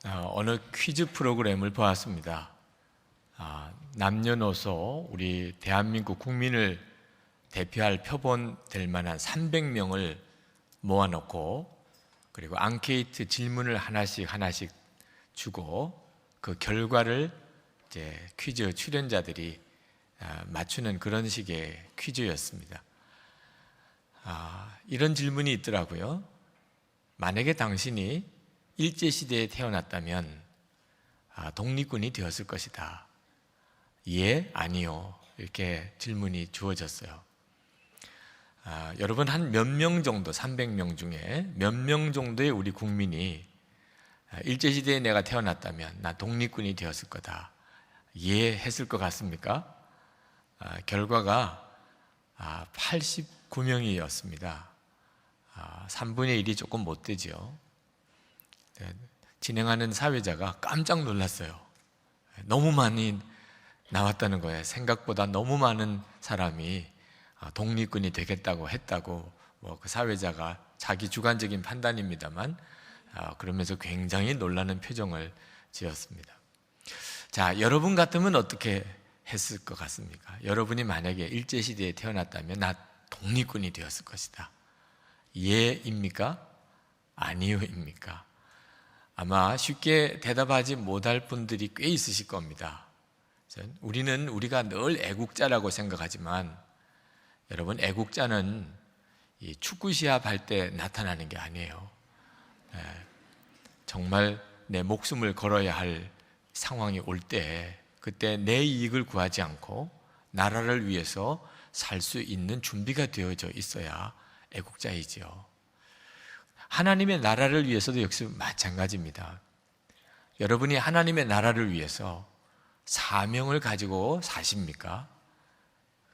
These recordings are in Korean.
어느 퀴즈 프로그램을 보았습니다. 남녀노소 우리 대한민국 국민을 대표할 표본 될 만한 300명을 모아놓고 그리고 앙케이트 질문을 하나씩 주고 그 결과를 이제 퀴즈 출연자들이 맞추는 그런 식의 퀴즈였습니다. 이런 질문이 있더라고요. 만약에 당신이 일제시대에 태어났다면 독립군이 되었을 것이다. 예? 아니요? 이렇게 질문이 주어졌어요. 여러분 한 몇 명 정도, 300명 중에 몇 명 정도의 우리 국민이 일제시대에 내가 태어났다면 나 독립군이 되었을 거다. 예? 했을 것 같습니까? 결과가 89명이었습니다. 3분의 1이 조금 못 되죠. 진행하는 사회자가 깜짝 놀랐어요. 너무 많이 나왔다는 거예요. 생각보다 너무 많은 사람이 독립군이 되겠다고 했다고 그 사회자가 자기 주관적인 판단입니다만 그러면서 굉장히 놀라는 표정을 지었습니다. 자, 여러분 같으면 어떻게 했을 것 같습니까? 여러분이 만약에 일제시대에 태어났다면 나 독립군이 되었을 것이다. 예입니까? 아니요입니까? 아마 쉽게 대답하지 못할 분들이 꽤 있으실 겁니다. 우리가 늘 애국자라고 생각하지만 여러분, 애국자는 축구 시합할 때 나타나는 게 아니에요. 정말 내 목숨을 걸어야 할 상황이 올 때 그때 내 이익을 구하지 않고 나라를 위해서 살 수 있는 준비가 되어져 있어야 애국자이지요. 하나님의 나라를 위해서도 역시 마찬가지입니다. 여러분이 하나님의 나라를 위해서 사명을 가지고 사십니까?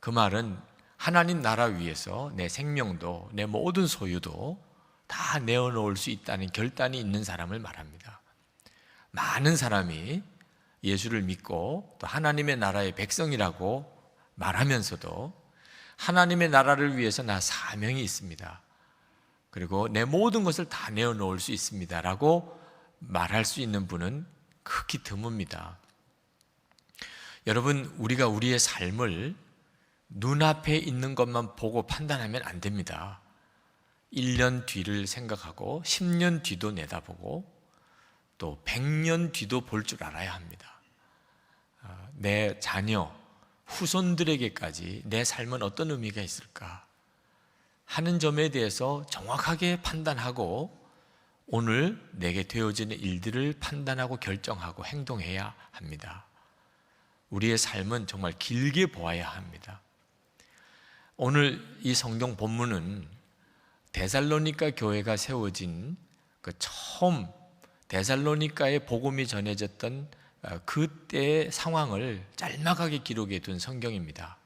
그 말은 하나님 나라 위해서 내 생명도 내 모든 소유도 다 내어놓을 수 있다는 결단이 있는 사람을 말합니다. 많은 사람이 예수를 믿고 또 하나님의 나라의 백성이라고 말하면서도 하나님의 나라를 위해서 나 사명이 있습니다. 그리고 내 모든 것을 다 내어놓을 수 있습니다 라고 말할 수 있는 분은 극히 드뭅니다. 여러분, 우리가 우리의 삶을 눈앞에 있는 것만 보고 판단하면 안 됩니다. 1년 뒤를 생각하고 10년 뒤도 내다보고 또 100년 뒤도 볼 줄 알아야 합니다. 내 자녀, 후손들에게까지 내 삶은 어떤 의미가 있을까 하는 점에 대해서 정확하게 판단하고 오늘 내게 되어지는 일들을 판단하고 결정하고 행동해야 합니다. 우리의 삶은 정말 길게 보아야 합니다. 오늘 이 성경 본문은 데살로니가 교회가 세워진 그 처음 데살로니가의 복음이 전해졌던 그때의 상황을 짤막하게 기록해 둔 성경입니다.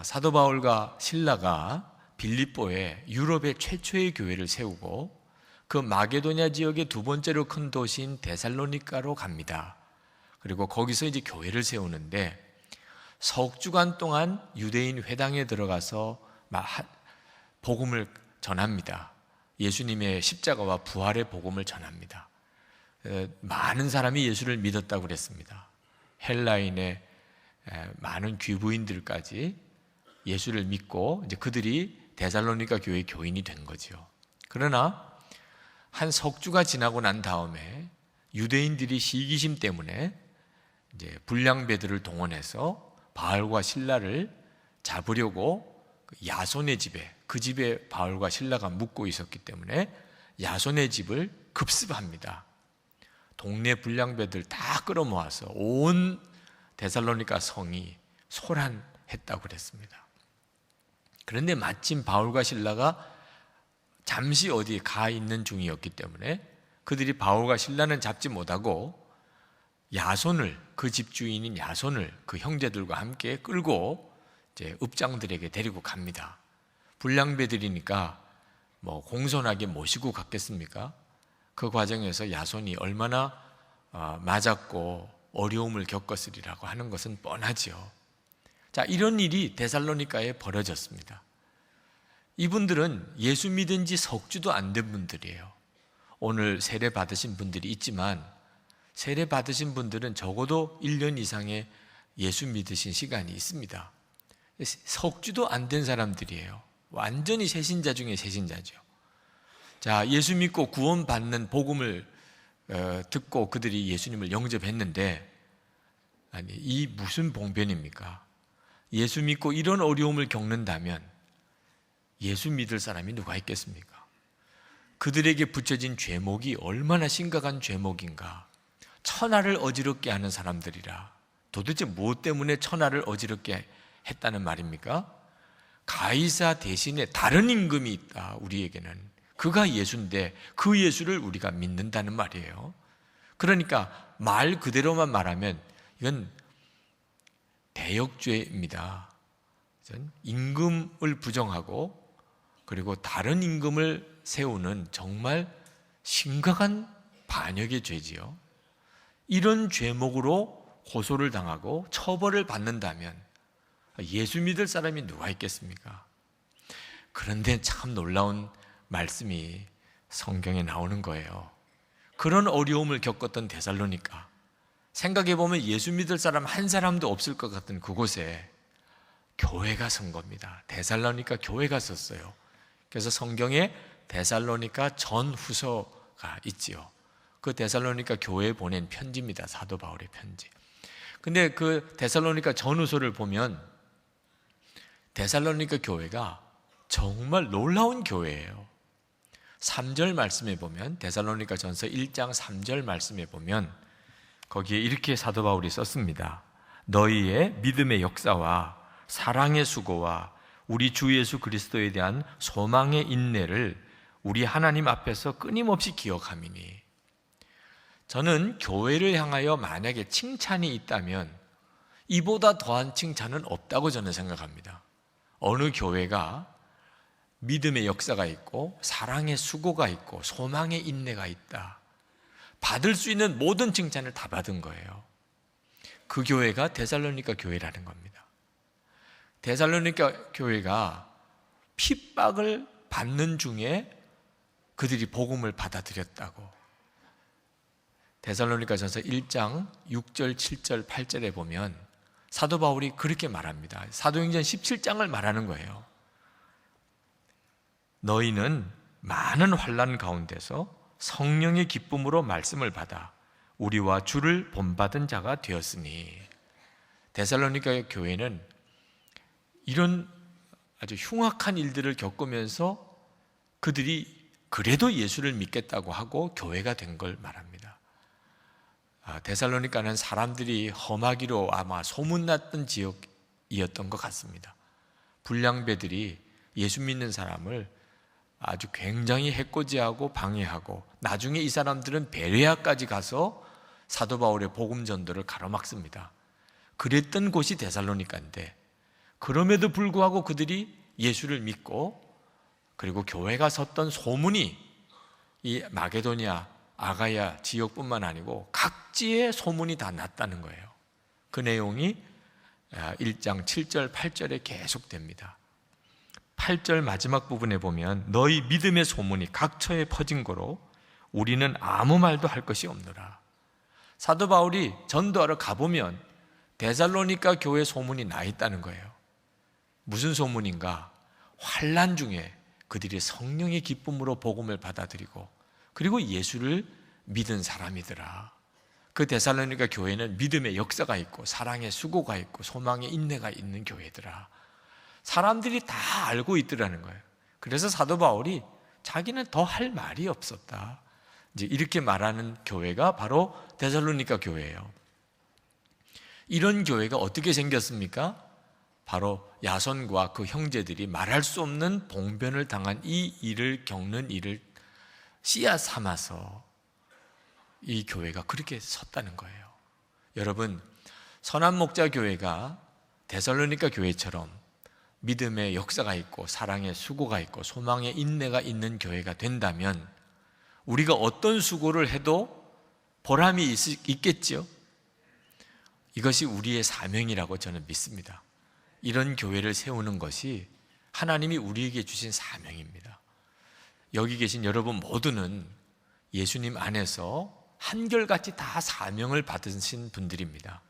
사도 바울과 실라가 빌립보에 유럽의 최초의 교회를 세우고 그 마게도냐 지역의 두 번째로 큰 도시인 데살로니가로 갑니다. 그리고 거기서 이제 교회를 세우는데 석 주간 동안 유대인 회당에 들어가서 복음을 전합니다. 예수님의 십자가와 부활의 복음을 전합니다. 많은 사람이 예수를 믿었다고 그랬습니다. 헬라인의 많은 귀부인들까지 예수를 믿고 이제 그들이 데살로니가 교회의 교인이 된 거죠. 그러나 한 석주가 지나고 난 다음에 유대인들이 시기심 때문에 이제 불량배들을 동원해서 바울과 실라를 잡으려고 야손의 집에, 그 집에 바울과 실라가 묵고 있었기 때문에 야손의 집을 급습합니다. 동네 불량배들 다 끌어모아서 온 데살로니가 성이 소란했다고 그랬습니다. 그런데 마침 바울과 실라가 잠시 어디에 가 있는 중이었기 때문에 그들이 바울과 실라는 잡지 못하고 야손을, 그 집주인인 야손을 그 형제들과 함께 끌고 이제 읍장들에게 데리고 갑니다. 불량배들이니까 공손하게 모시고 갔겠습니까? 그 과정에서 야손이 얼마나 맞았고 어려움을 겪었으리라고 하는 것은 뻔하지요. 자, 이런 일이 데살로니가에 벌어졌습니다. 이분들은 예수 믿은 지 석 주도 안 된 분들이에요. 오늘 세례 받으신 분들이 있지만 세례 받으신 분들은 적어도 1년 이상의 예수 믿으신 시간이 있습니다. 석주도 안 된 사람들이에요. 완전히 새신자 중에 새신자죠. 자, 예수 믿고 구원받는 복음을 듣고 그들이 예수님을 영접했는데, 아니, 이 무슨 봉변입니까? 예수 믿고 이런 어려움을 겪는다면 예수 믿을 사람이 누가 있겠습니까? 그들에게 붙여진 죄목이 얼마나 심각한 죄목인가. 천하를 어지럽게 하는 사람들이라. 도대체 무엇 때문에 천하를 어지럽게 했다는 말입니까? 가이사 대신에 다른 임금이 있다. 우리에게는 그가 예수인데 그 예수를 우리가 믿는다는 말이에요. 그러니까 말 그대로만 말하면 이건 대역죄입니다. 임금을 부정하고 그리고 다른 임금을 세우는 정말 심각한 반역의 죄지요. 이런 죄목으로 고소를 당하고 처벌을 받는다면 예수 믿을 사람이 누가 있겠습니까? 그런데 참 놀라운 말씀이 성경에 나오는 거예요. 그런 어려움을 겪었던 데살로니가, 생각해보면 예수 믿을 사람 한 사람도 없을 것 같은 그곳에 교회가 선 겁니다. 데살로니가 교회가 섰어요. 그래서 성경에 데살로니가 전후서가 있지요. 그 데살로니가 교회에 보낸 편지입니다. 사도 바울의 편지. 근데 그 데살로니가 전후서를 보면 데살로니가 교회가 정말 놀라운 교회예요. 3절 말씀에 보면, 데살로니가 전서 1장 3절 말씀에 보면 거기에 이렇게 사도 바울이 썼습니다. 너희의 믿음의 역사와 사랑의 수고와 우리 주 예수 그리스도에 대한 소망의 인내를 우리 하나님 앞에서 끊임없이 기억함이니. 저는 교회를 향하여 만약에 칭찬이 있다면 이보다 더한 칭찬은 없다고 저는 생각합니다. 어느 교회가 믿음의 역사가 있고 사랑의 수고가 있고 소망의 인내가 있다, 받을 수 있는 모든 칭찬을 다 받은 거예요. 그 교회가 데살로니가 교회라는 겁니다. 데살로니가 교회가 핍박을 받는 중에 그들이 복음을 받아들였다고. 데살로니가 전서 1장 6절, 7절, 8절에 보면 사도 바울이 그렇게 말합니다. 사도행전 17장을 말하는 거예요. 너희는 많은 환난 가운데서 성령의 기쁨으로 말씀을 받아 우리와 주를 본받은 자가 되었으니. 데살로니가 교회는 이런 아주 흉악한 일들을 겪으면서 그들이 그래도 예수를 믿겠다고 하고 교회가 된 걸 말합니다. 데살로니가는 사람들이 험하기로 아마 소문났던 지역이었던 것 같습니다. 불량배들이 예수 믿는 사람을 아주 굉장히 해코지하고 방해하고, 나중에 이 사람들은 베레아까지 가서 사도 바울의 복음 전도를 가로막습니다. 그랬던 곳이 데살로니가인데, 그럼에도 불구하고 그들이 예수를 믿고, 그리고 교회가 섰던 소문이 이 마게도니아, 아가야 지역뿐만 아니고 각지에 소문이 다 났다는 거예요. 그 내용이 1장 7절 8절에 계속됩니다. 8절 마지막 부분에 보면 너희 믿음의 소문이 각처에 퍼진 거로 우리는 아무 말도 할 것이 없노라. 사도 바울이 전도하러 가보면 데살로니가 교회 소문이 나 있다는 거예요. 무슨 소문인가? 환난 중에 그들이 성령의 기쁨으로 복음을 받아들이고 그리고 예수를 믿은 사람이더라. 그 데살로니가 교회는 믿음의 역사가 있고 사랑의 수고가 있고 소망의 인내가 있는 교회더라. 사람들이 다 알고 있더라는 거예요. 그래서 사도 바울이 자기는 더 할 말이 없었다, 이제 이렇게 말하는 교회가 바로 데살로니가 교회예요. 이런 교회가 어떻게 생겼습니까? 바로 야손과 그 형제들이 말할 수 없는 봉변을 당한 이 일을 겪는 일을 씨앗 삼아서 이 교회가 그렇게 섰다는 거예요. 여러분, 선한 목자 교회가 데살로니가 교회처럼 믿음의 역사가 있고 사랑의 수고가 있고 소망의 인내가 있는 교회가 된다면 우리가 어떤 수고를 해도 보람이 있겠지요. 이것이 우리의 사명이라고 저는 믿습니다. 이런 교회를 세우는 것이 하나님이 우리에게 주신 사명입니다. 여기 계신 여러분 모두는 예수님 안에서 한결같이 다 사명을 받으신 분들입니다.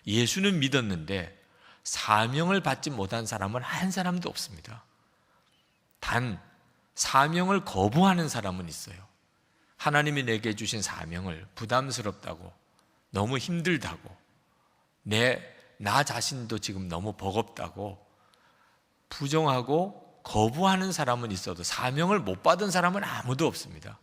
예수는 믿었는데 사명을 받지 못한 사람은 한 사람도 없습니다. 단 사명을 거부하는 사람은 있어요. 하나님이 내게 주신 사명을 부담스럽다고, 너무 힘들다고, 나 자신도 지금 너무 버겁다고 부정하고 거부하는 사람은 있어도 사명을 못 받은 사람은 아무도 없습니다.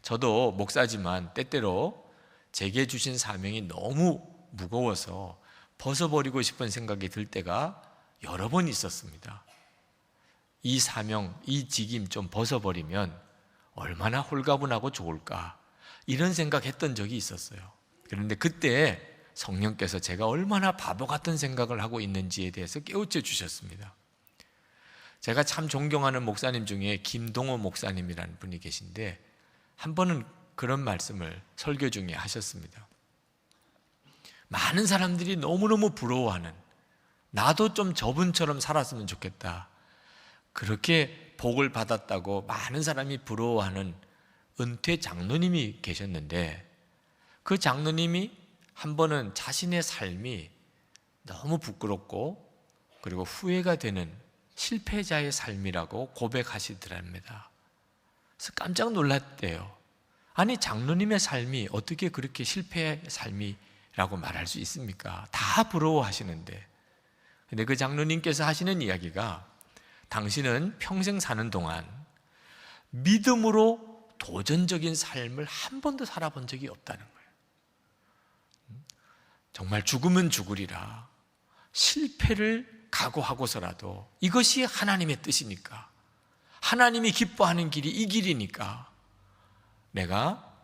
저도 목사지만 때때로 제게 주신 사명이 너무 무거워서 벗어버리고 싶은 생각이 들 때가 여러 번 있었습니다. 이 사명, 이 직임 좀 벗어버리면 얼마나 홀가분하고 좋을까, 이런 생각했던 적이 있었어요. 그런데 그때 성령께서 제가 얼마나 바보 같은 생각을 하고 있는지에 대해서 깨우쳐 주셨습니다. 제가 참 존경하는 목사님 중에 김동호 목사님이라는 분이 계신데 한 번은 그런 말씀을 설교 중에 하셨습니다. 많은 사람들이 너무너무 부러워하는, 나도 좀 저분처럼 살았으면 좋겠다, 그렇게 복을 받았다고 많은 사람이 부러워하는 은퇴 장로님이 계셨는데, 그 장로님이 한 번은 자신의 삶이 너무 부끄럽고 그리고 후회가 되는 실패자의 삶이라고 고백하시더랍니다. 그래서 깜짝 놀랐대요. 아니, 장로님의 삶이 어떻게 그렇게 실패의 삶이라고 말할 수 있습니까? 다 부러워하시는데. 근데 그 장로님께서 하시는 이야기가, 당신은 평생 사는 동안 믿음으로 도전적인 삶을 한 번도 살아본 적이 없다는 거예요. 정말 죽으면 죽으리라, 실패를 각오하고서라도 이것이 하나님의 뜻이니까, 하나님이 기뻐하는 길이 이 길이니까 내가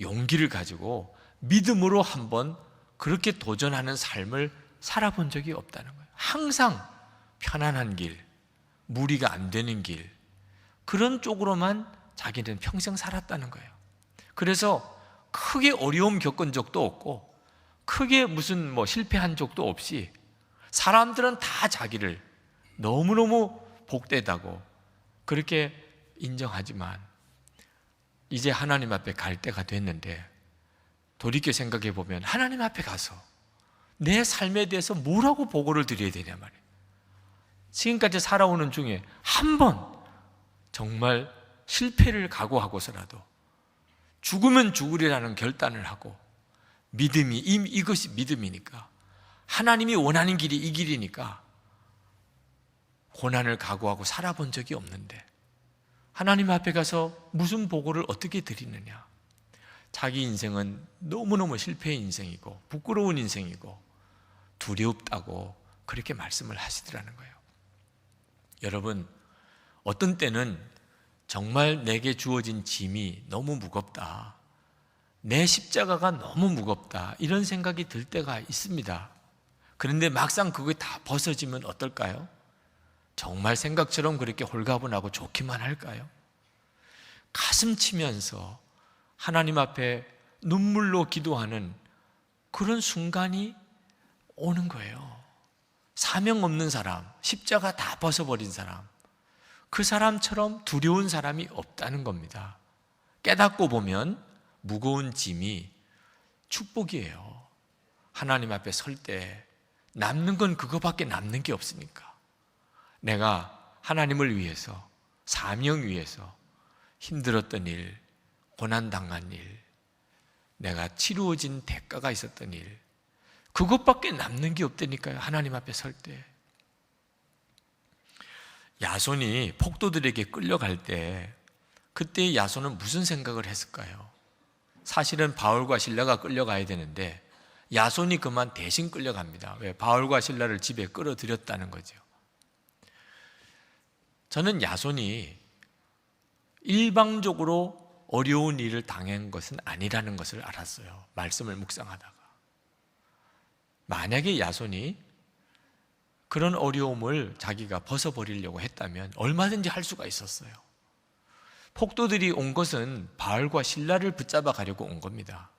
용기를 가지고 믿음으로 한번 그렇게 도전하는 삶을 살아본 적이 없다는 거예요. 항상 편안한 길, 무리가 안 되는 길, 그런 쪽으로만 자기는 평생 살았다는 거예요. 그래서 크게 어려움 겪은 적도 없고 크게 무슨 실패한 적도 없이 사람들은 다 자기를 너무너무 복되다고 그렇게 인정하지만 이제 하나님 앞에 갈 때가 됐는데 돌이켜 생각해 보면 하나님 앞에 가서 내 삶에 대해서 뭐라고 보고를 드려야 되냐 말이에요. 지금까지 살아오는 중에 한 번 정말 실패를 각오하고서라도 죽으면 죽으리라는 결단을 하고, 믿음이 이것이 믿음이니까, 하나님이 원하는 길이 이 길이니까 고난을 각오하고 살아본 적이 없는데 하나님 앞에 가서 무슨 보고를 어떻게 드리느냐. 자기 인생은 너무너무 실패의 인생이고 부끄러운 인생이고 두렵다고 그렇게 말씀을 하시더라는 거예요. 여러분, 어떤 때는 정말 내게 주어진 짐이 너무 무겁다, 내 십자가가 너무 무겁다, 이런 생각이 들 때가 있습니다. 그런데 막상 그게 다 벗어지면 어떨까요? 정말 생각처럼 그렇게 홀가분하고 좋기만 할까요? 가슴 치면서 하나님 앞에 눈물로 기도하는 그런 순간이 오는 거예요. 사명 없는 사람, 십자가 다 벗어버린 사람, 그 사람처럼 두려운 사람이 없다는 겁니다. 깨닫고 보면 무거운 짐이 축복이에요. 하나님 앞에 설 때 남는 건 그거밖에 남는 게 없으니까. 내가 하나님을 위해서, 사명 위해서 힘들었던 일, 고난당한 일, 내가 치루어진 대가가 있었던 일, 그것밖에 남는 게 없다니까요. 하나님 앞에 설 때. 야손이 폭도들에게 끌려갈 때 그때 야손은 무슨 생각을 했을까요? 사실은 바울과 실라가 끌려가야 되는데 야손이 그만 대신 끌려갑니다. 왜? 바울과 실라를 집에 끌어들였다는 거죠. 저는 야손이 일방적으로 어려운 일을 당한 것은 아니라는 것을 알았어요. 말씀을 묵상하다가. 만약에 야손이 그런 어려움을 자기가 벗어버리려고 했다면 얼마든지 할 수가 있었어요. 폭도들이 온 것은 바울과 실라를 붙잡아 가려고 온 겁니다.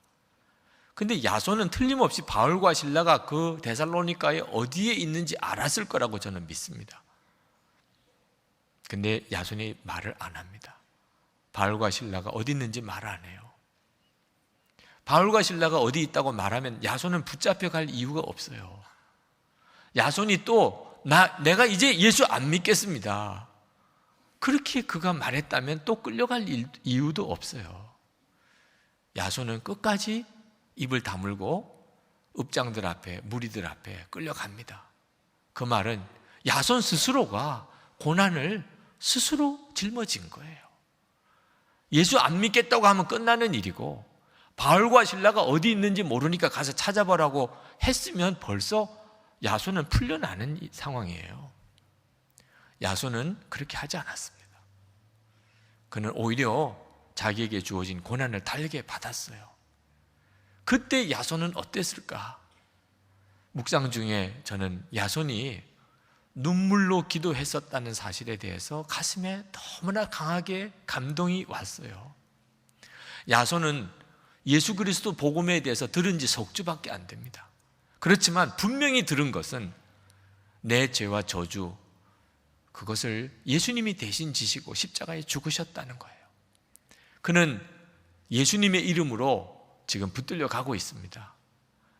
근데 야손은 틀림없이 바울과 실라가 그 데살로니가에 어디에 있는지 알았을 거라고 저는 믿습니다. 근데 야손이 말을 안 합니다. 바울과 실라가 어디 있는지 말 안 해요. 바울과 실라가 어디 있다고 말하면 야손은 붙잡혀갈 이유가 없어요. 야손이 또 내가 이제 예수 안 믿겠습니다, 그렇게 그가 말했다면 또 끌려갈 이유도 없어요. 야손은 끝까지 입을 다물고 읍장들 앞에, 무리들 앞에 끌려갑니다. 그 말은 야손 스스로가 고난을 스스로 짊어진 거예요. 예수 안 믿겠다고 하면 끝나는 일이고, 바울과 실라가 어디 있는지 모르니까 가서 찾아보라고 했으면 벌써 야손은 풀려나는 상황이에요. 야손은 그렇게 하지 않았습니다. 그는 오히려 자기에게 주어진 고난을 달게 받았어요. 그때 야손은 어땠을까? 묵상 중에 저는 야손이 눈물로 기도했었다는 사실에 대해서 가슴에 너무나 강하게 감동이 왔어요. 야손은 예수 그리스도 복음에 대해서 들은 지 석주밖에 안 됩니다. 그렇지만 분명히 들은 것은 내 죄와 저주, 그것을 예수님이 대신 지시고 십자가에 죽으셨다는 거예요. 그는 예수님의 이름으로 지금 붙들려 가고 있습니다.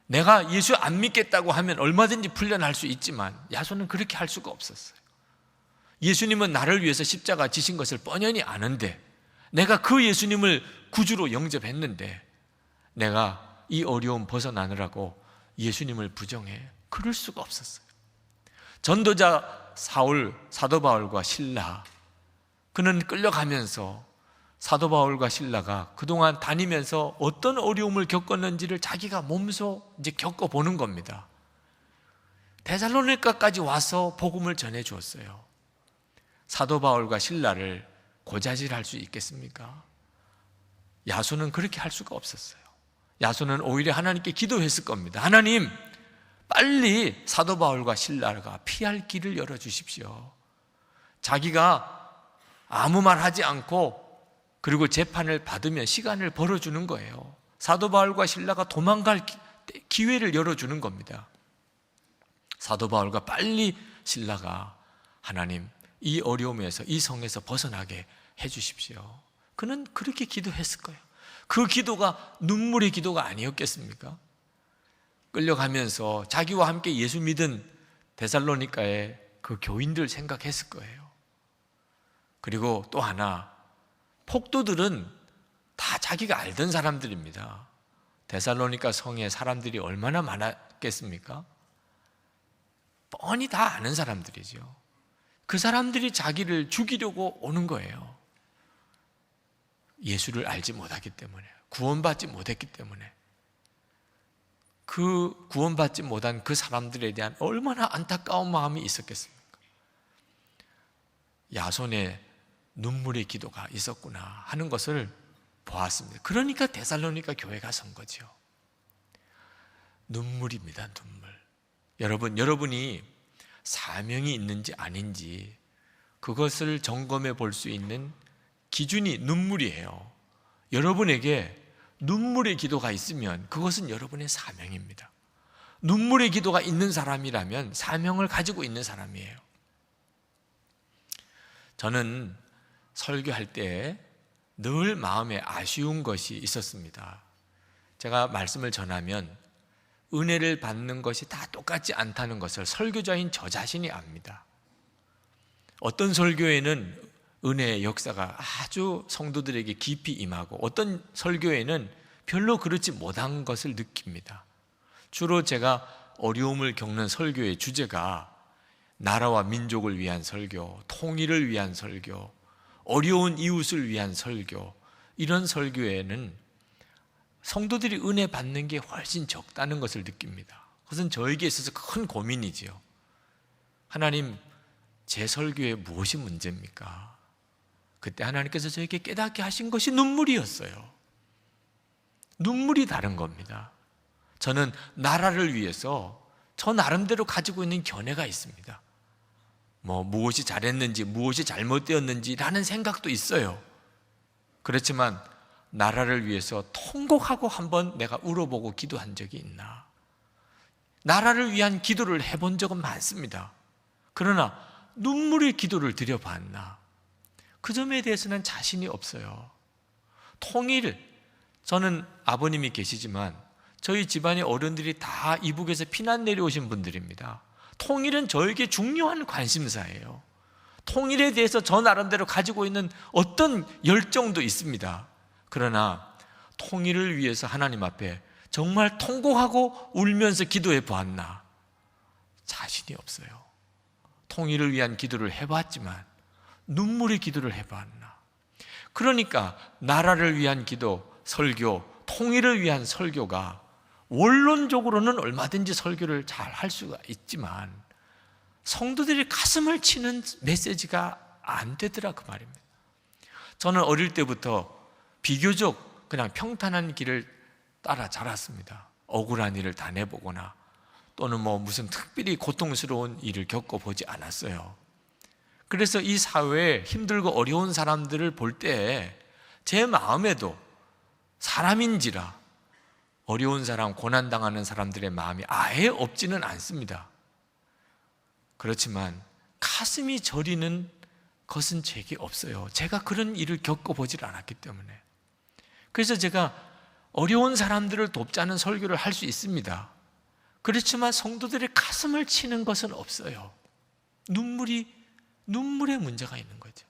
내가 예수 안 믿겠다고 하면 얼마든지 풀려날 수 있지만 야손은 그렇게 할 수가 없었어요. 예수님은 나를 위해서 십자가 지신 것을 뻔연히 아는데, 내가 그 예수님을 구주로 영접했는데 내가 이 어려움 벗어나느라고 예수님을 부정해, 그럴 수가 없었어요. 전도자 사도 바울과 실라, 그는 끌려가면서 사도 바울과 실라가 그동안 다니면서 어떤 어려움을 겪었는지를 자기가 몸소 이제 겪어보는 겁니다. 데살로니가까지 와서 복음을 전해 주었어요. 사도 바울과 실라를 고자질할 수 있겠습니까? 야손은 그렇게 할 수가 없었어요. 야손은 오히려 하나님께 기도했을 겁니다. 하나님, 빨리 사도 바울과 실라가 피할 길을 열어주십시오. 자기가 아무 말 하지 않고 그리고 재판을 받으면 시간을 벌어주는 거예요. 사도 바울과 실라가 도망갈 기회를 열어주는 겁니다. 사도 바울과 빨리 실라가 하나님, 이 어려움에서, 이 성에서 벗어나게 해주십시오. 그는 그렇게 기도했을 거예요. 그 기도가 눈물의 기도가 아니었겠습니까? 끌려가면서 자기와 함께 예수 믿은 데살로니가의 그 교인들 생각했을 거예요. 그리고 또 하나, 폭도들은 다 자기가 알던 사람들입니다. 데살로니가 성에 사람들이 얼마나 많았겠습니까? 뻔히 다 아는 사람들이죠. 그 사람들이 자기를 죽이려고 오는 거예요. 예수를 알지 못하기 때문에, 구원받지 못했기 때문에. 그 구원받지 못한 그 사람들에 대한 얼마나 안타까운 마음이 있었겠습니까? 야손의 눈물의 기도가 있었구나 하는 것을 보았습니다. 그러니까 데살로니가 교회가 선 거죠. 눈물입니다, 눈물. 여러분이 사명이 있는지 아닌지 그것을 점검해 볼 수 있는 기준이 눈물이에요. 여러분에게 눈물의 기도가 있으면 그것은 여러분의 사명입니다. 눈물의 기도가 있는 사람이라면 사명을 가지고 있는 사람이에요. 저는 설교할 때 늘 마음에 아쉬운 것이 있었습니다. 제가 말씀을 전하면 은혜를 받는 것이 다 똑같지 않다는 것을 설교자인 저 자신이 압니다. 어떤 설교에는 은혜의 역사가 아주 성도들에게 깊이 임하고 어떤 설교에는 별로 그렇지 못한 것을 느낍니다. 주로 제가 어려움을 겪는 설교의 주제가 나라와 민족을 위한 설교, 통일을 위한 설교, 어려운 이웃을 위한 설교, 이런 설교에는 성도들이 은혜 받는 게 훨씬 적다는 것을 느낍니다. 그것은 저에게 있어서 큰 고민이지요. 하나님, 제 설교에 무엇이 문제입니까? 그때 하나님께서 저에게 깨닫게 하신 것이 눈물이었어요. 눈물이 다른 겁니다. 저는 나라를 위해서 저 나름대로 가지고 있는 견해가 있습니다. 무엇이 잘했는지, 무엇이 잘못되었는지라는 생각도 있어요. 그렇지만 나라를 위해서 통곡하고 한번 내가 울어보고 기도한 적이 있나? 나라를 위한 기도를 해본 적은 많습니다. 그러나 눈물의 기도를 드려봤나? 그 점에 대해서는 자신이 없어요. 저는 아버님이 계시지만 저희 집안의 어른들이 다 이북에서 피난 내려오신 분들입니다. 통일은 저에게 중요한 관심사예요. 통일에 대해서 저 나름대로 가지고 있는 어떤 열정도 있습니다. 그러나 통일을 위해서 하나님 앞에 정말 통곡하고 울면서 기도해 보았나? 자신이 없어요. 통일을 위한 기도를 해봤지만 눈물의 기도를 해봤나? 그러니까 나라를 위한 기도, 설교, 통일을 위한 설교가 원론적으로는 얼마든지 설교를 잘 할 수가 있지만 성도들이 가슴을 치는 메시지가 안 되더라 그 말입니다. 저는 어릴 때부터 비교적 그냥 평탄한 길을 따라 자랐습니다. 억울한 일을 당해보거나 또는 무슨 특별히 고통스러운 일을 겪어보지 않았어요. 그래서 이 사회에 힘들고 어려운 사람들을 볼 때 제 마음에도 사람인지라 어려운 사람, 고난당하는 사람들의 마음이 아예 없지는 않습니다. 그렇지만 가슴이 저리는 것은 제게 없어요. 제가 그런 일을 겪어보질 않았기 때문에. 그래서 제가 어려운 사람들을 돕자는 설교를 할 수 있습니다. 그렇지만 성도들의 가슴을 치는 것은 없어요. 눈물의 문제가 있는 거죠.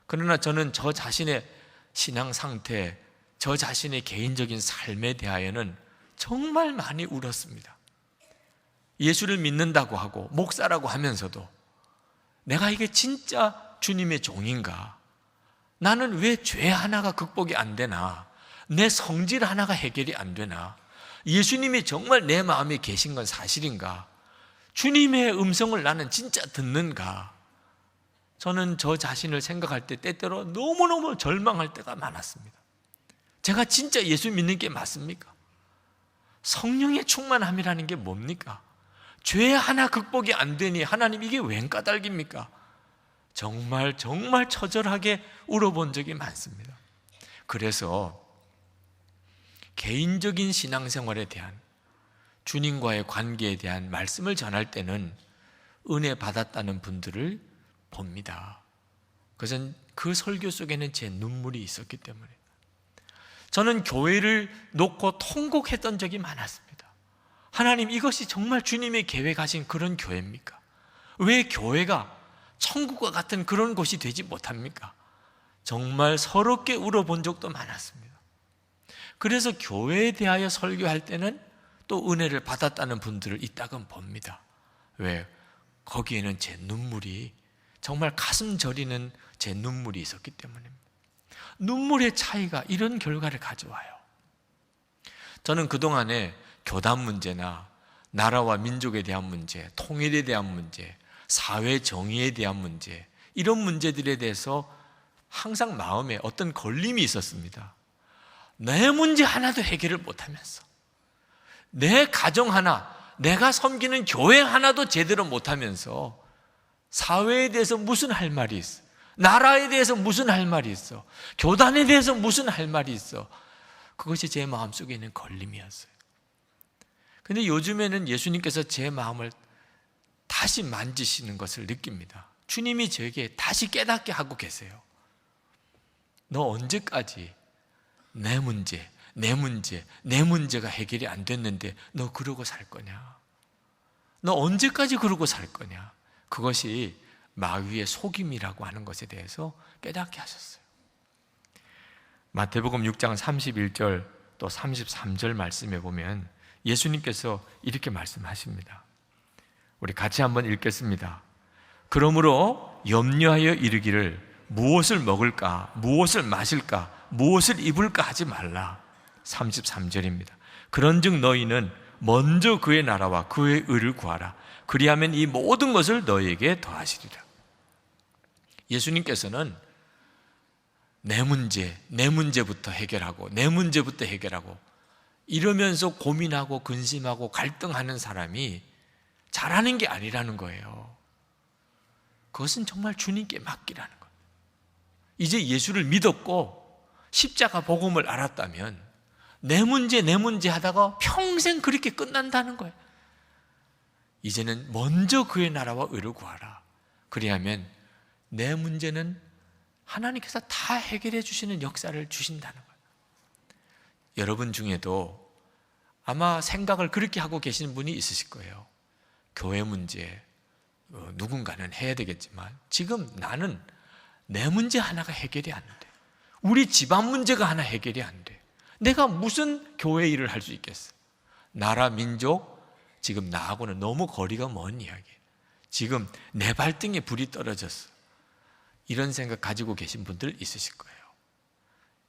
그러나 저는 저 자신의 신앙 상태, 저 자신의 개인적인 삶에 대하여는 정말 많이 울었습니다. 예수를 믿는다고 하고 목사라고 하면서도 내가 이게 진짜 주님의 종인가? 나는 왜 죄 하나가 극복이 안 되나? 내 성질 하나가 해결이 안 되나? 예수님이 정말 내 마음에 계신 건 사실인가? 주님의 음성을 나는 진짜 듣는가? 저는 저 자신을 생각할 때 때때로 너무너무 절망할 때가 많았습니다. 제가 진짜 예수 믿는 게 맞습니까? 성령의 충만함이라는 게 뭡니까? 죄 하나 극복이 안 되니 하나님 이게 웬 까닭입니까? 정말 처절하게 울어본 적이 많습니다. 그래서 개인적인 신앙생활에 대한 주님과의 관계에 대한 말씀을 전할 때는 은혜 받았다는 분들을 봅니다. 그것은 그 설교 속에는 제 눈물이 있었기 때문에 저는 교회를 놓고 통곡했던 적이 많았습니다. 하나님, 이것이 정말 주님의 계획하신 그런 교회입니까? 왜 교회가 천국과 같은 그런 곳이 되지 못합니까? 정말 서럽게 울어본 적도 많았습니다. 그래서 교회에 대하여 설교할 때는 또 은혜를 받았다는 분들을 이따금 봅니다. 왜? 거기에는 제 눈물이 정말 가슴 저리는 제 눈물이 있었기 때문입니다. 눈물의 차이가 이런 결과를 가져와요. 저는 그동안에 교단 문제나 나라와 민족에 대한 문제, 통일에 대한 문제, 사회 정의에 대한 문제, 이런 문제들에 대해서 항상 마음에 어떤 걸림이 있었습니다. 내 문제 하나도 해결을 못하면서 내 가정 하나, 내가 섬기는 교회 하나도 제대로 못하면서 사회에 대해서 무슨 할 말이 있어? 나라에 대해서 무슨 할 말이 있어? 교단에 대해서 무슨 할 말이 있어? 그것이 제 마음속에 있는 걸림이었어요. 근데 요즘에는 예수님께서 제 마음을 다시 만지시는 것을 느낍니다. 주님이 저에게 다시 깨닫게 하고 계세요. 너 언제까지 내 문제가 해결이 안 됐는데 너 그러고 살 거냐? 너 언제까지 그러고 살 거냐? 그것이 마귀의 속임이라고 하는 것에 대해서 깨닫게 하셨어요. 마태복음 6장 31절 또 33절 말씀에 보면 예수님께서 이렇게 말씀하십니다. 우리 같이 한번 읽겠습니다. 그러므로 염려하여 이르기를 무엇을 먹을까, 무엇을 마실까, 무엇을 입을까 하지 말라. 33절입니다. 그런즉 너희는 먼저 그의 나라와 그의 의를 구하라. 그리하면 이 모든 것을 너희에게 더하시리라. 예수님께서는 내 문제부터 해결하고 이러면서 고민하고 근심하고 갈등하는 사람이 잘하는 게 아니라는 거예요. 그것은 정말 주님께 맡기라는 거예요. 이제 예수를 믿었고 십자가 복음을 알았다면 내 문제 하다가 평생 그렇게 끝난다는 거예요. 이제는 먼저 그의 나라와 의를 구하라. 그리하면 내 문제는 하나님께서 다 해결해 주시는 역사를 주신다는 거예요. 여러분 중에도 아마 생각을 그렇게 하고 계시는 분이 있으실 거예요. 교회 문제 누군가는 해야 되겠지만 지금 나는 내 문제 하나가 해결이 안 돼. 우리 집안 문제가 하나 해결이 안 돼. 내가 무슨 교회 일을 할 수 있겠어? 나라, 민족, 지금 나하고는 너무 거리가 먼 이야기예요. 지금 내 발등에 불이 떨어졌어. 이런 생각 가지고 계신 분들 있으실 거예요.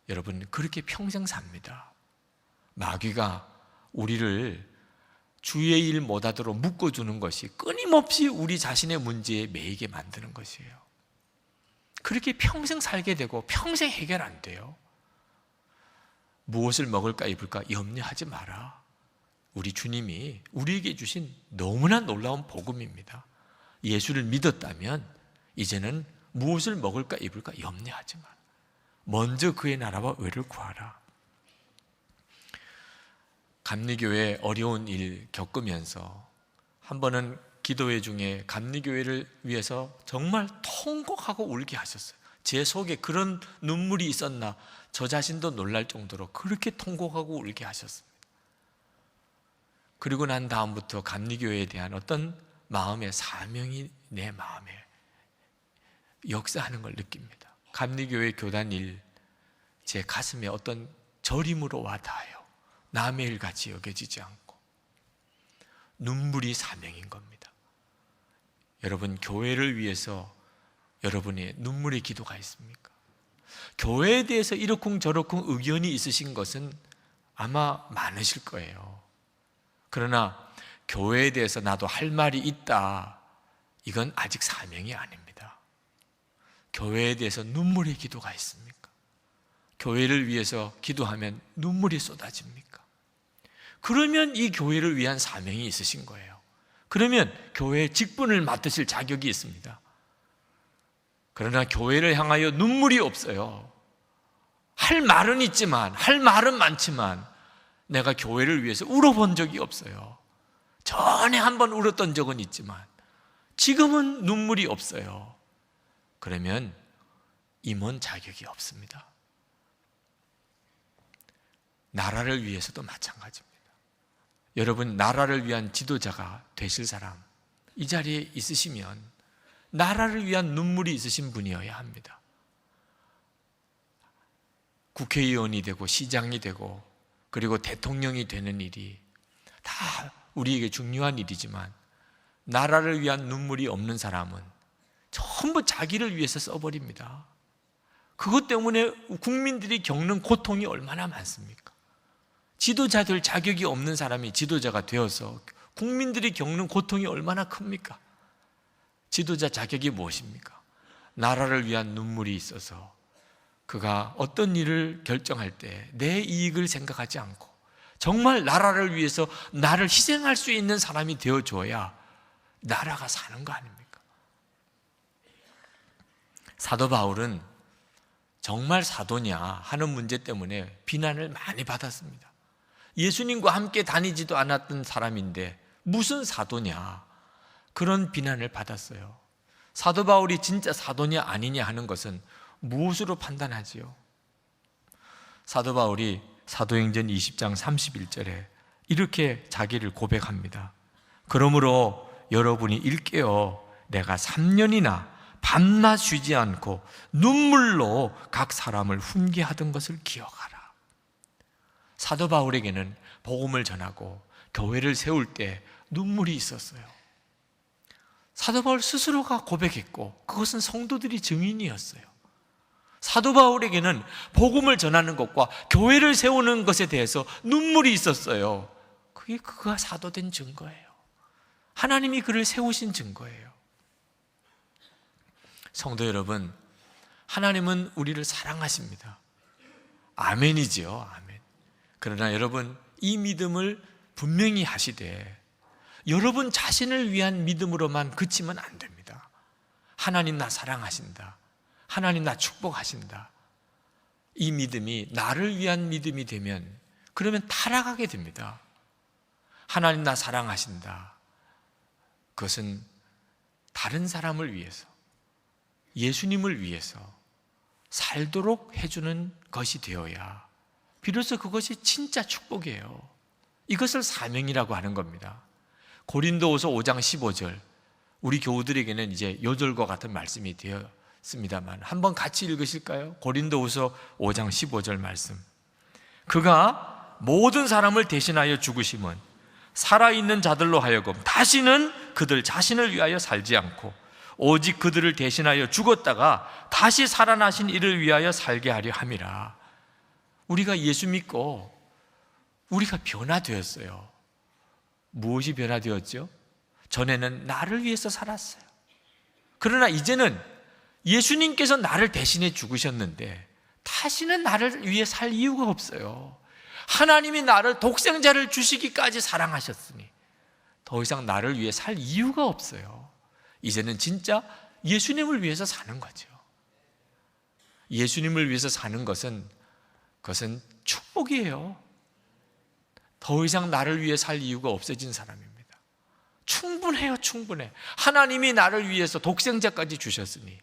여러분, 그렇게 평생 삽니다. 마귀가 우리를 주의 일 못하도록 묶어주는 것이 끊임없이 우리 자신의 문제에 매이게 만드는 것이에요. 그렇게 평생 살게 되고 평생 해결 안 돼요. 무엇을 먹을까 입을까 염려하지 마라. 우리 주님이 우리에게 주신 너무나 놀라운 복음입니다. 예수를 믿었다면 이제는 무엇을 먹을까 입을까 염려하지 마라. 먼저 그의 나라와 의를 구하라. 감리교회 어려운 일 겪으면서 한 번은 기도회 중에 감리교회를 위해서 정말 통곡하고 울게 하셨어요. 제 속에 그런 눈물이 있었나 저 자신도 놀랄 정도로 그렇게 통곡하고 울게 하셨습니다. 그리고 난 다음부터 감리교회에 대한 어떤 마음의 사명이 내 마음에 역사하는 걸 느낍니다. 감리교회 교단 일, 제 가슴에 어떤 저림으로 와닿아요. 남의 일 같이 여겨지지 않고 눈물이 사명인 겁니다. 여러분, 교회를 위해서 여러분의 눈물의 기도가 있습니까? 교회에 대해서 이러쿵저러쿵 의견이 있으신 것은 아마 많으실 거예요. 그러나 교회에 대해서 나도 할 말이 있다, 이건 아직 사명이 아닙니다. 교회에 대해서 눈물의 기도가 있습니까? 교회를 위해서 기도하면 눈물이 쏟아집니까? 그러면 이 교회를 위한 사명이 있으신 거예요. 그러면 교회의 직분을 맡으실 자격이 있습니다. 그러나 교회를 향하여 눈물이 없어요. 할 말은 있지만, 할 말은 많지만 내가 교회를 위해서 울어본 적이 없어요. 전에 한번 울었던 적은 있지만 지금은 눈물이 없어요. 그러면 임원 자격이 없습니다. 나라를 위해서도 마찬가지입니다. 여러분, 나라를 위한 지도자가 되실 사람, 이 자리에 있으시면 나라를 위한 눈물이 있으신 분이어야 합니다. 국회의원이 되고 시장이 되고 그리고 대통령이 되는 일이 다 우리에게 중요한 일이지만 나라를 위한 눈물이 없는 사람은 전부 자기를 위해서 써버립니다. 그것 때문에 국민들이 겪는 고통이 얼마나 많습니까? 지도자 될 자격이 없는 사람이 지도자가 되어서 국민들이 겪는 고통이 얼마나 큽니까? 지도자 자격이 무엇입니까? 나라를 위한 눈물이 있어서 그가 어떤 일을 결정할 때 내 이익을 생각하지 않고 정말 나라를 위해서 나를 희생할 수 있는 사람이 되어줘야 나라가 사는 거 아닙니까? 사도 바울은 정말 사도냐 하는 문제 때문에 비난을 많이 받았습니다. 예수님과 함께 다니지도 않았던 사람인데 무슨 사도냐, 그런 비난을 받았어요. 사도 바울이 진짜 사도냐 아니냐 하는 것은 무엇으로 판단하지요? 사도 바울이 사도행전 20장 31절에 이렇게 자기를 고백합니다. 그러므로 여러분이 일깨어 내가 3년이나 밤낮 쉬지 않고 눈물로 각 사람을 훈계하던 것을 기억하라. 사도 바울에게는 복음을 전하고 교회를 세울 때 눈물이 있었어요. 사도 바울 스스로가 고백했고 그것은 성도들이 증인이었어요. 사도 바울에게는 복음을 전하는 것과 교회를 세우는 것에 대해서 눈물이 있었어요. 그게 그가 사도된 증거예요. 하나님이 그를 세우신 증거예요. 성도 여러분, 하나님은 우리를 사랑하십니다. 아멘이지요. 아멘. 그러나 여러분, 이 믿음을 분명히 하시되 여러분 자신을 위한 믿음으로만 그치면 안 됩니다. 하나님 나 사랑하신다, 하나님 나 축복하신다, 이 믿음이 나를 위한 믿음이 되면 그러면 타락하게 됩니다. 하나님 나 사랑하신다, 그것은 다른 사람을 위해서, 예수님을 위해서, 살도록 해주는 것이 되어야 비로소 그것이 진짜 축복이에요. 이것을 사명이라고 하는 겁니다. 고린도후서 5장 15절, 우리 교우들에게는 이제 요절과 같은 말씀이 되었습니다만 한번 같이 읽으실까요? 고린도후서 5장 15절 말씀. 그가 모든 사람을 대신하여 죽으심은 살아있는 자들로 하여금 다시는 그들 자신을 위하여 살지 않고 오직 그들을 대신하여 죽었다가 다시 살아나신 이를 위하여 살게 하려 함이라. 우리가 예수 믿고 우리가 변화되었어요. 무엇이 변화되었죠? 전에는 나를 위해서 살았어요. 그러나 이제는 예수님께서 나를 대신해 죽으셨는데 다시는 나를 위해 살 이유가 없어요. 하나님이 나를 독생자를 주시기까지 사랑하셨으니 더 이상 나를 위해 살 이유가 없어요. 이제는 진짜 예수님을 위해서 사는 거죠. 예수님을 위해서 사는 그것은 축복이에요. 더 이상 나를 위해 살 이유가 없어진 사람입니다. 충분해요, 충분해. 하나님이 나를 위해서 독생자까지 주셨으니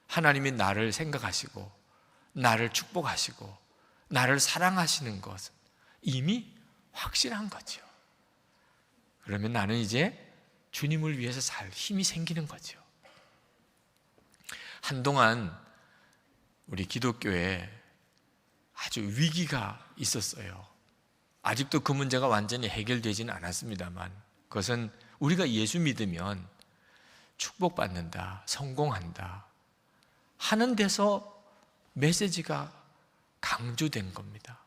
하나님이 나를 생각하시고 나를 축복하시고 나를 사랑하시는 것은 이미 확실한 거죠. 그러면 나는 이제 주님을 위해서 살 힘이 생기는 거죠. 한동안 우리 기독교에 아주 위기가 있었어요. 아직도 그 문제가 완전히 해결되지는 않았습니다만 그것은 우리가 예수 믿으면 축복받는다, 성공한다 하는 데서 메시지가 강조된 겁니다.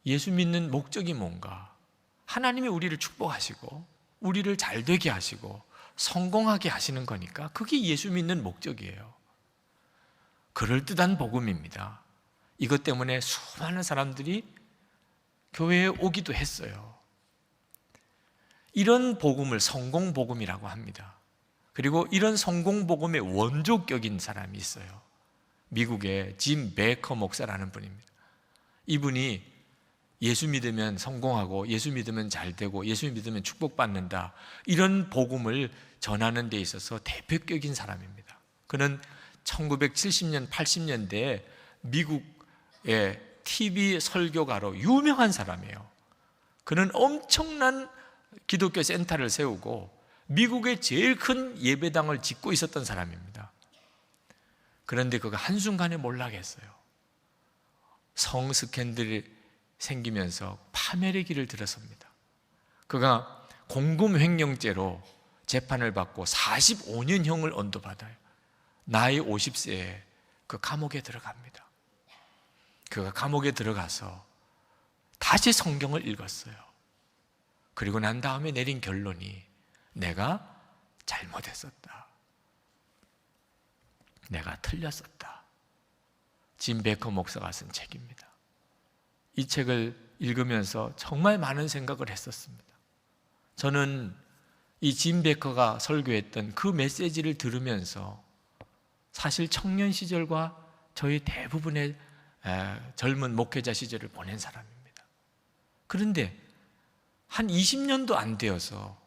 예수 믿는 목적이 뭔가? 하나님이 우리를 축복하시고 우리를 잘되게 하시고 성공하게 하시는 거니까 그게 예수 믿는 목적이에요. 그럴듯한 복음입니다. 이것 때문에 수많은 사람들이 교회에 오기도 했어요. 이런 복음을 성공복음이라고 합니다. 그리고 이런 성공복음의 원조격인 사람이 있어요. 미국의 짐 베이커 목사라는 분입니다. 이분이 예수 믿으면 성공하고 예수 믿으면 잘되고 예수 믿으면 축복받는다 이런 복음을 전하는 데 있어서 대표격인 사람입니다. 그는 1970년, 80년대에 미국의 TV 설교가로 유명한 사람이에요. 그는 엄청난 기독교 센터를 세우고 미국의 제일 큰 예배당을 짓고 있었던 사람입니다. 그런데 그가 한순간에 몰락했어요. 성 스캔들이 생기면서 파멸의 길을 들어섭니다. 그가 공금횡령죄로 재판을 받고 45년형을 언도받아요. 나이 50세에 그 감옥에 들어갑니다. 그가 감옥에 들어가서 다시 성경을 읽었어요. 그리고 난 다음에 내린 결론이 내가 잘못했었다. 내가 틀렸었다. 짐 베이커 목사가 쓴 책입니다. 이 책을 읽으면서 정말 많은 생각을 했었습니다. 저는 이 짐 베이커가 설교했던 그 메시지를 들으면서 사실 청년 시절과 저희 대부분의 젊은 목회자 시절을 보낸 사람입니다. 그런데 한 20년도 안 되어서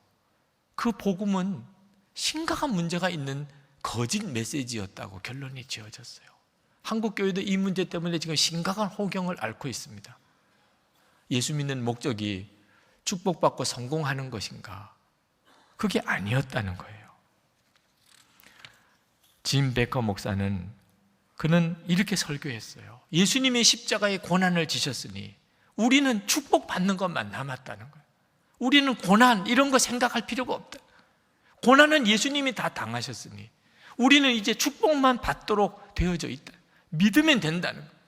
그 복음은 심각한 문제가 있는 거짓 메시지였다고 결론이 지어졌어요. 한국 교회도 이 문제 때문에 지금 심각한 호경을 앓고 있습니다. 예수 믿는 목적이 축복받고 성공하는 것인가? 그게 아니었다는 거예요. 짐 베이커 목사는 그는 이렇게 설교했어요. 예수님이 십자가의 고난을 지셨으니 우리는 축복받는 것만 남았다는 거예요. 우리는 고난 이런 거 생각할 필요가 없다. 고난은 예수님이 다 당하셨으니 우리는 이제 축복만 받도록 되어져 있다. 믿으면 된다는 거예요.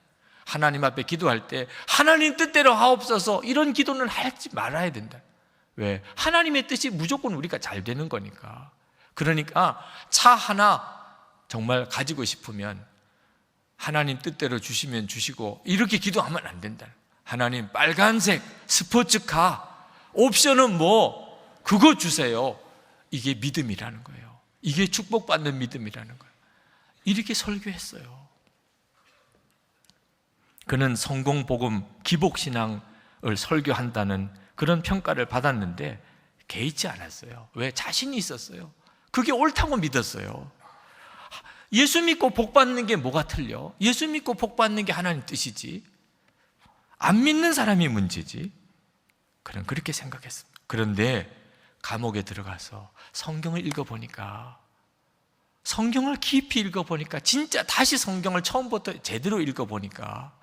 하나님 앞에 기도할 때 하나님 뜻대로 하옵소서 이런 기도는 하지 말아야 된다. 왜? 하나님의 뜻이 무조건 우리가 잘 되는 거니까. 그러니까 차 하나 정말 가지고 싶으면 하나님 뜻대로 주시면 주시고 이렇게 기도하면 안 된다. 하나님 빨간색 스포츠카 옵션은 뭐 그거 주세요. 이게 믿음이라는 거예요. 이게 축복받는 믿음이라는 거예요. 이렇게 설교했어요. 그는 성공복음 기복신앙을 설교한다는 그런 평가를 받았는데 개의치 않았어요. 왜? 자신이 있었어요. 그게 옳다고 믿었어요. 예수 믿고 복 받는 게 뭐가 틀려? 예수 믿고 복 받는 게 하나님 뜻이지, 안 믿는 사람이 문제지. 그는 그렇게 생각했습니다. 그런데 감옥에 들어가서 성경을 읽어보니까, 성경을 깊이 읽어보니까, 진짜 다시 성경을 처음부터 제대로 읽어보니까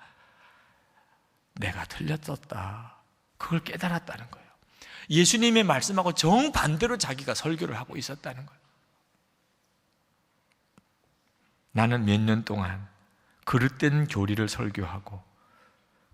내가 틀렸었다, 그걸 깨달았다는 거예요. 예수님의 말씀하고 정반대로 자기가 설교를 하고 있었다는 거예요. 나는 몇 년 동안 그릇된 교리를 설교하고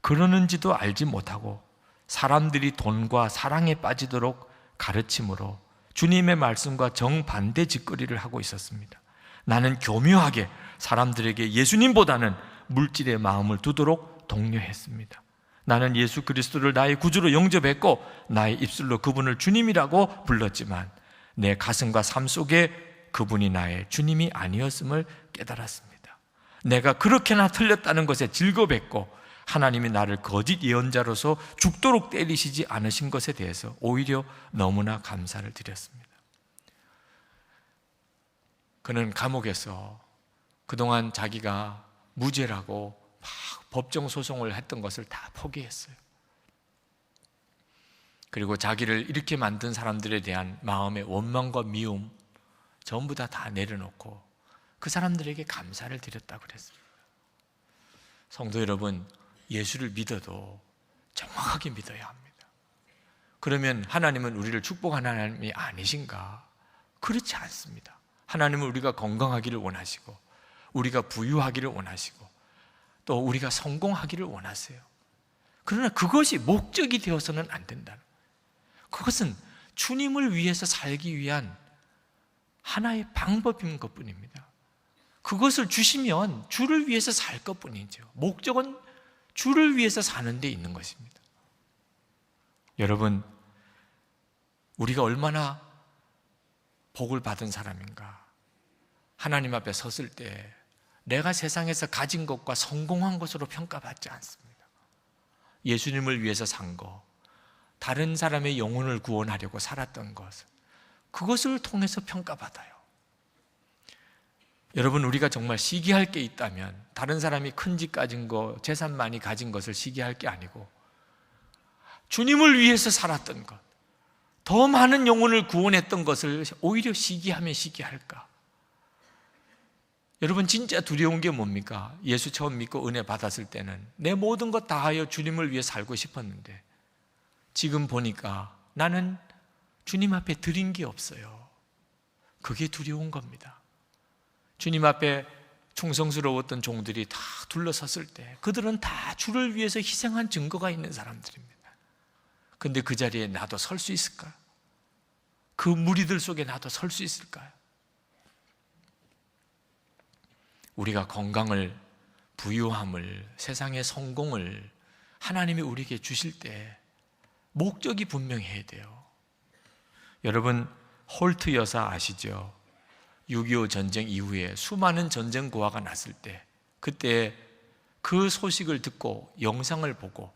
그러는지도 알지 못하고 사람들이 돈과 사랑에 빠지도록 가르침으로 주님의 말씀과 정반대 짓거리를 하고 있었습니다. 나는 교묘하게 사람들에게 예수님보다는 물질의 마음을 두도록 독려했습니다. 나는 예수 그리스도를 나의 구주로 영접했고 나의 입술로 그분을 주님이라고 불렀지만 내 가슴과 삶 속에 그분이 나의 주님이 아니었음을 깨달았습니다. 내가 그렇게나 틀렸다는 것에 즐거웠고 하나님이 나를 거짓 예언자로서 죽도록 때리시지 않으신 것에 대해서 오히려 너무나 감사를 드렸습니다. 그는 감옥에서 그동안 자기가 무죄라고 막 법정 소송을 했던 것을 다 포기했어요. 그리고 자기를 이렇게 만든 사람들에 대한 마음의 원망과 미움 전부 다 내려놓고 그 사람들에게 감사를 드렸다고 그랬습니다. 성도 여러분, 예수를 믿어도 정확하게 믿어야 합니다. 그러면 하나님은 우리를 축복하는 하나님이 아니신가? 그렇지 않습니다. 하나님은 우리가 건강하기를 원하시고 우리가 부유하기를 원하시고 또 우리가 성공하기를 원하세요. 그러나 그것이 목적이 되어서는 안 된다. 그것은 주님을 위해서 살기 위한 하나의 방법인 것뿐입니다. 그것을 주시면 주를 위해서 살 것뿐이죠. 목적은 주를 위해서 사는 데 있는 것입니다. 여러분, 우리가 얼마나 복을 받은 사람인가. 하나님 앞에 섰을 때 내가 세상에서 가진 것과 성공한 것으로 평가받지 않습니다. 예수님을 위해서 산 것, 다른 사람의 영혼을 구원하려고 살았던 것, 그것을 통해서 평가받아요. 여러분, 우리가 정말 시기할 게 있다면 다른 사람이 큰 집 가진 거, 재산 많이 가진 것을 시기할 게 아니고 주님을 위해서 살았던 것, 더 많은 영혼을 구원했던 것을 오히려 시기하면 시기할까? 여러분, 진짜 두려운 게 뭡니까? 예수 처음 믿고 은혜 받았을 때는 내 모든 것 다 하여 주님을 위해 살고 싶었는데 지금 보니까 나는 주님 앞에 드린 게 없어요. 그게 두려운 겁니다. 주님 앞에 충성스러웠던 종들이 다 둘러섰을 때 그들은 다 주를 위해서 희생한 증거가 있는 사람들입니다. 근데 그 자리에 나도 설 수 있을까? 그 무리들 속에 나도 설 수 있을까요? 우리가 건강을, 부유함을, 세상의 성공을 하나님이 우리에게 주실 때 목적이 분명해야 돼요. 여러분, 홀트 여사 아시죠? 6.25 전쟁 이후에 수많은 전쟁 고아가 났을 때 그때 그 소식을 듣고 영상을 보고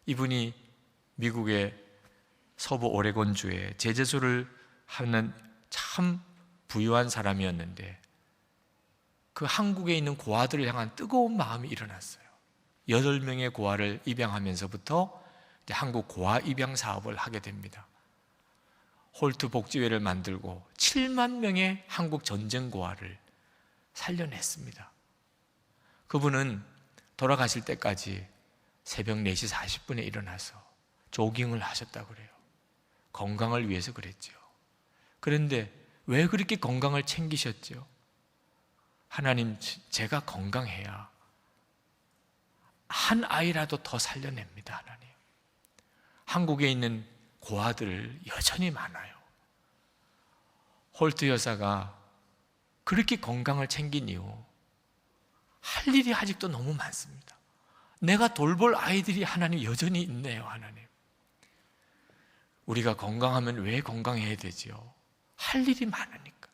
이분이 미국의 서부 오레곤주에 제재소를 하는 참 부유한 사람이었는데 그 한국에 있는 고아들을 향한 뜨거운 마음이 일어났어요. 8명의 고아를 입양하면서부터 한국 고아 입양 사업을 하게 됩니다. 홀트 복지회를 만들고 7만 명의 한국 전쟁 고아를 살려냈습니다. 그분은 돌아가실 때까지 새벽 4시 40분에 일어나서 조깅을 하셨다고 그래요. 건강을 위해서 그랬죠. 그런데 왜 그렇게 건강을 챙기셨죠? 하나님, 제가 건강해야 한 아이라도 더 살려냅니다. 하나님, 한국에 있는 고아들 여전히 많아요. 홀트 여사가 그렇게 건강을 챙긴 이유, 할 일이 아직도 너무 많습니다. 내가 돌볼 아이들이 하나님 여전히 있네요. 하나님, 우리가 건강하면 왜 건강해야 되지요? 할 일이 많으니까.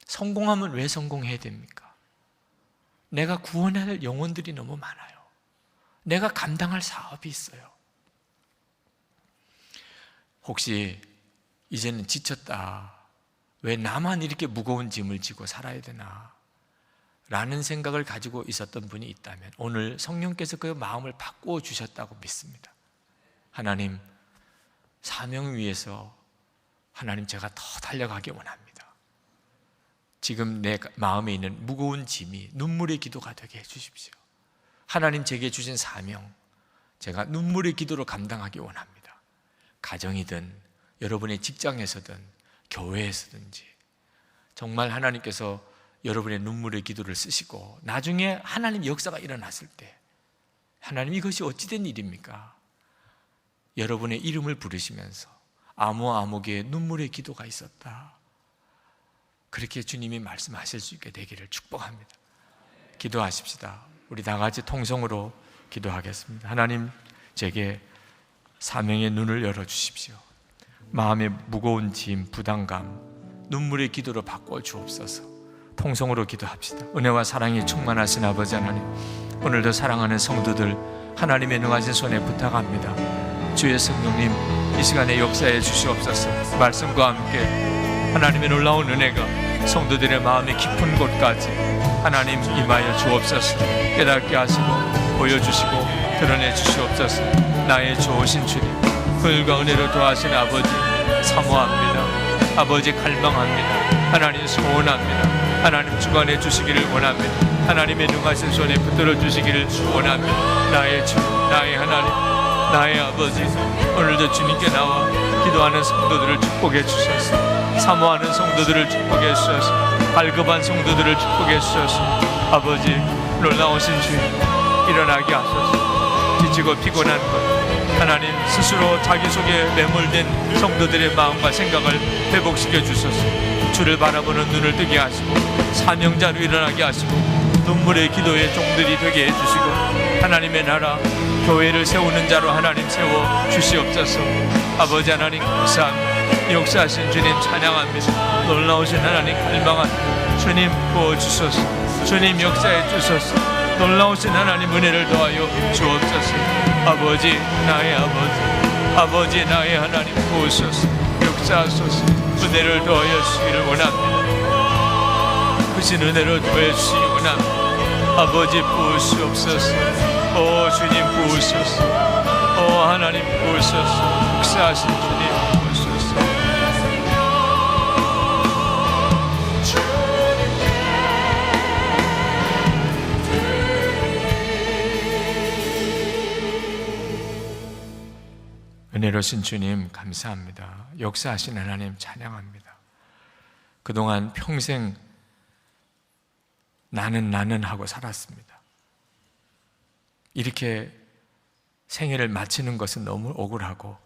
성공하면 왜 성공해야 됩니까? 내가 구원해야 할 영혼들이 너무 많아요. 내가 감당할 사업이 있어요. 혹시 이제는 지쳤다, 왜 나만 이렇게 무거운 짐을 지고 살아야 되나? 라는 생각을 가지고 있었던 분이 있다면 오늘 성령께서 그 마음을 바꾸어 주셨다고 믿습니다. 하나님, 사명 위해서 하나님 제가 더 달려가기 원합니다. 지금 내 마음에 있는 무거운 짐이 눈물의 기도가 되게 해주십시오. 하나님 제게 주신 사명, 제가 눈물의 기도로 감당하기 원합니다. 가정이든 여러분의 직장에서든 교회에서든지 정말 하나님께서 여러분의 눈물의 기도를 쓰시고 나중에 하나님 역사가 일어났을 때 하나님 이것이 어찌된 일입니까? 여러분의 이름을 부르시면서 아무의 눈물의 기도가 있었다, 그렇게 주님이 말씀하실 수 있게 되기를 축복합니다. 기도하십시다. 우리 다 같이 통성으로 기도하겠습니다. 하나님, 제게 사명의 눈을 열어주십시오. 마음의 무거운 짐, 부담감, 눈물의 기도로 바꿔 주옵소서. 통성으로 기도합시다. 은혜와 사랑이 충만하신 아버지 하나님, 오늘도 사랑하는 성도들 하나님의 능하신 손에 부탁합니다. 주의 성령님, 이 시간에 역사해 주시옵소서. 말씀과 함께 하나님의 놀라운 은혜가 성도들의 마음의 깊은 곳까지 하나님 임하여 주옵소서. 깨닫게 하시고 보여주시고 드러내 주시옵소서. 나의 좋으신 주님, 긍휼과 은혜로 도하신 아버지 사모합니다. 아버지 갈망합니다. 하나님 소원합니다. 하나님 주관해 주시기를 원합니다. 하나님의 능하신 손에 붙들어 주시기를 원합니다. 나의 주, 나의 하나님, 나의 아버지, 오늘도 주님께 나와 기도하는 성도들을 축복해 주셔서, 사모하는 성도들을 축복해 주셔서, 발급한 성도들을 축복해 주셔서, 아버지 놀라우신 주님 일어나게 하소서. 지치고 피곤한 것 하나님 스스로 자기 속에 매몰된 성도들의 마음과 생각을 회복시켜 주소서. 주를 바라보는 눈을 뜨게 하시고 사명자로 일어나게 하시고 눈물의 기도의 종들이 되게 해주시고 하나님의 나라 교회를 세우는 자로 하나님 세워 주시옵소서. 아버지 하나님 감사합니다. 역사하신 주님 찬양합니다. 놀라우신 하나님 갈망합니다. 주님 부어주소서. 주님 역사해 주소서. 놀라우신 하나님 은혜를 더하여 주옵소서. 아버지 나의 아버지, 아버지 나의 하나님 부으소서. 역사하소서. 은혜를 더하여 주시기를 원합니다. 크신 은혜를 더하여 주시기 원합니다. 아버지 부으시옵소서. 오 주님 부으소서. 오 하나님 부으소서. 역사하신 주님 부으소서. 은혜로우신 주님 감사합니다. 역사하신 하나님 찬양합니다. 그동안 평생 나는 하고 살았습니다. 이렇게 생애를 마치는 것은 너무 억울하고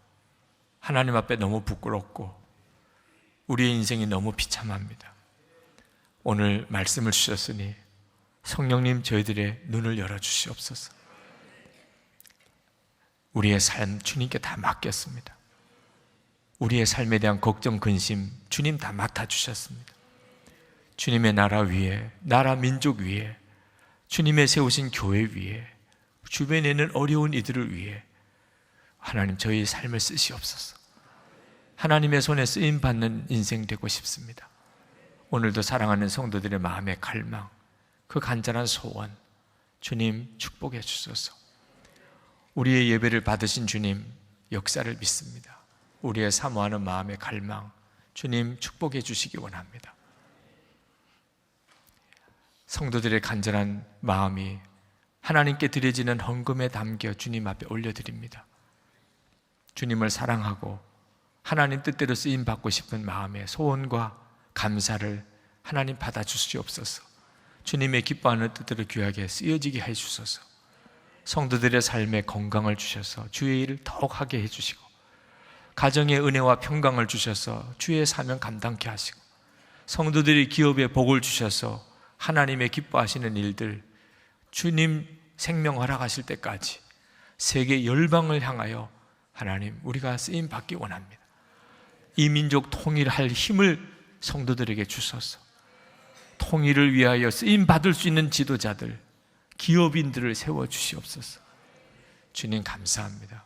하나님 앞에 너무 부끄럽고 우리의 인생이 너무 비참합니다. 오늘 말씀을 주셨으니 성령님 저희들의 눈을 열어주시옵소서. 우리의 삶 주님께 다 맡겼습니다. 우리의 삶에 대한 걱정, 근심 주님 다 맡아주셨습니다. 주님의 나라 위에, 나라 민족 위에, 주님의 세우신 교회 위에, 주변에 있는 어려운 이들을 위해 하나님 저희의 삶을 쓰시옵소서. 하나님의 손에 쓰임받는 인생 되고 싶습니다. 오늘도 사랑하는 성도들의 마음의 갈망, 그 간절한 소원 주님 축복해 주소서. 우리의 예배를 받으신 주님 역사를 믿습니다. 우리의 사모하는 마음의 갈망 주님 축복해 주시기 원합니다. 성도들의 간절한 마음이 하나님께 드려지는 헌금에 담겨 주님 앞에 올려드립니다. 주님을 사랑하고 하나님 뜻대로 쓰임받고 싶은 마음의 소원과 감사를 하나님 받아주시옵소서. 주님의 기뻐하는 뜻대로 귀하게 쓰여지게 해주소서. 성도들의 삶에 건강을 주셔서 주의 일을 더욱 하게 해주시고 가정의 은혜와 평강을 주셔서 주의 사명 감당케 하시고 성도들이 기업에 복을 주셔서 하나님의 기뻐하시는 일들 주님 생명 허락하실 때까지 세계 열방을 향하여 하나님 우리가 쓰임받기 원합니다. 이 민족 통일할 힘을 성도들에게 주셔서 통일을 위하여 쓰임받을 수 있는 지도자들 기업인들을 세워주시옵소서. 주님 감사합니다.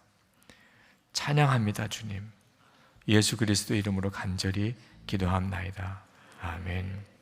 찬양합니다. 주님 예수 그리스도 이름으로 간절히 기도합나이다. 아멘.